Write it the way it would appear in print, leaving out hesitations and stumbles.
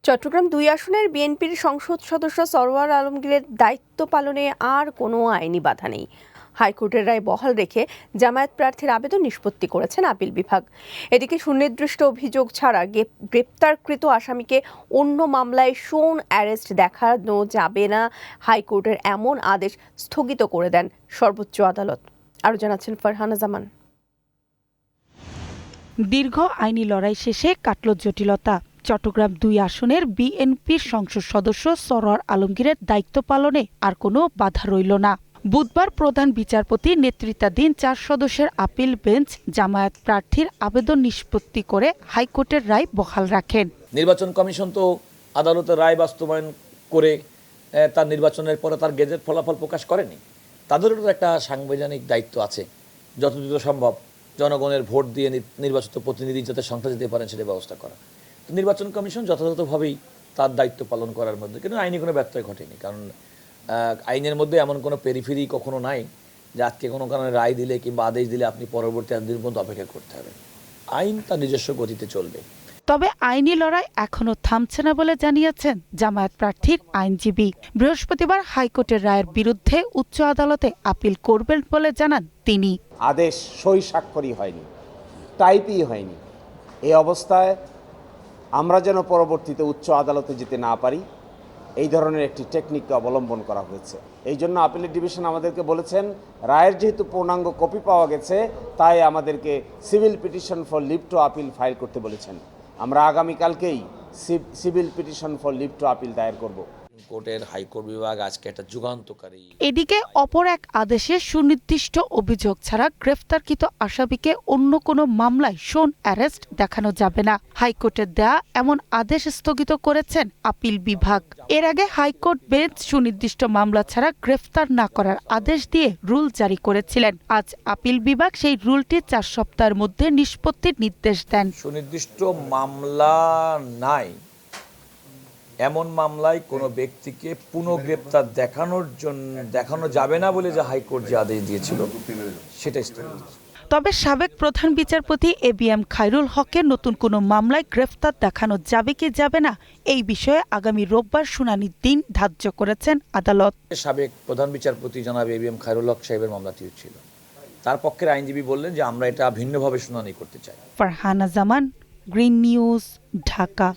চট্টগ্রাম ২ আসনের বিএনপির সংসদ সদস্য সরওয়ার আলমগীরের দায়িত্ব পালনে আর কোনো আইনি বাধা নেই। হাইকোর্টের রায় বহাল রেখে জামায়াত প্রার্থীর আবেদন নিষ্পত্তি করেছেন আপিল বিভাগ। এদিকে সুনির্দিষ্ট অভিযোগ ছাড়া গ্রেপ্তারকৃত আসামিকে অন্য মামলায় শোন অ্যারেস্ট দেখানো যাবে না, হাইকোর্টের এমন আদেশ স্থগিত করে দেন সর্বোচ্চ আদালত। আরও জানাচ্ছেন ফারহানা জামান। দীর্ঘ আইনি লড়াই শেষে কাটল জটিলতা। চট্টগ্রাম ২ আসনের বিএনপির সংসদ সদস্য সরওয়ার আলমগীরের দায়িত্ব পালনে আর কোনো বাধা রইল না। বুধবার প্রধান বিচারপতি নেতৃত্বাধীন ৪ সদস্যের আপিল বেঞ্চ জামায়াত প্রার্থীর আবেদন নিষ্পত্তি করে হাইকোর্টের রায় বহাল রাখেন। নির্বাচন কমিশন তো আদালতের রায় বাস্তবায়ন করে তার নির্বাচনের পরে তার গেজেট ফলাফল প্রকাশ করেনি। তাদেরও একটা সাংবিধানিক দায়িত্ব আছে, যত দ্রুত সম্ভব জনগণের ভোট দিয়ে নির্বাচিত প্রতিনিধি যাতে সংসদে যেতে পারেন সেটা ব্যবস্থা করা। তো নির্বাচন কমিশন যথাযথভাবেই তার দায়িত্ব পালন করার মধ্যে কিন্তু আইনি কোনো ব্যত্যয় ঘটেনি, কারণ আইনের মধ্যে এমন কোনো পেরিফেরি কখনো নাই যে আজকে কোনো কারণে রায় দিলে কিংবা আদেশ দিলে আপনি পরবর্তী একদিন পর্যন্ত অপেক্ষা করতে হবে। আইন তার নিজস্ব গতিতে চলবে। তবে আইনি লড়াই এখনো থামছে না বলে জানিয়েছেন জামায়াত প্রার্থীর আইনজীবী। বৃহস্পতিবার হাইকোর্টের রায়ের বিরুদ্ধে উচ্চ আদালতে আপিল করবেন বলে জানান তিনি। আদেশ সই স্বাক্ষরই হয়নি, টাইপই হয়নি। এই অবস্থায় আমরা যেন পরবর্তীতে উচ্চ আদালতে যেতে না পারি, এই ধরনের একটি টেকনিককে অবলম্বন করা হয়েছে। এই জন্য আপিলের ডিভিশন আমাদেরকে বলেছেন, রায়ের যেহেতু পূর্ণাঙ্গ কপি পাওয়া গেছে, তাই আমাদেরকে civil petition for leave to appeal file করতে বলেছেন। আমরা আগামীকালকেই civil petition for leave to appeal দায়ের করব। কোর্টের হাইকোর্ট বিভাগ আজকে একটা যুগান্তকারী। এদিকে অপর এক আদেশে সুনির্দিষ্ট অভিযোগ ছাড়া গ্রেফতারকৃত আসামিকে অন্য কোনো মামলায় শোন অ্যারেস্ট দেখানো যাবে না। হাইকোর্টের দেয়া এমন আদেশ স্থগিত করেছেন আপিল বিভাগ। এর আগে হাইকোর্ট বেঞ্চ সুনির্দিষ্ট মামলা ছাড়া গ্রেফতার না করার আদেশ দিয়ে রুল জারি করেছিলেন। আজ আপিল বিভাগ সেই রুলটি ৪ সপ্তাহের মধ্যে নিষ্পত্তির নির্দেশ দেন। সুনির্দিষ্ট মামলা নাই এমন মামলায় কোনো ব্যক্তিকে পুনঃগ্রেপ্তার দেখানো যাবে না বলে যে হাইকোর্ট যে আদেশ দিয়েছিল সেটা স্থগিত। তবে সাবেক প্রধান বিচারপতি এবিএম খায়রুল হকের নতুন কোনো মামলায় গ্রেফতার দেখানো যাবে কি যাবে না, এই বিষয়ে আগামী রোববার শুনানির দিন ধার্য করেছেন আদালত। সাবেক প্রধান বিচারপতি জনাব এবিএম খায়রুল হক সাহেবের মামলাটি ছিল, তার পক্ষের আইনজীবী বললেন যে আমরা এটা ভিন্নভাবে শুনানি করতে চাই। ফারহানা জামান, গ্রিন নিউজ, ঢাকা।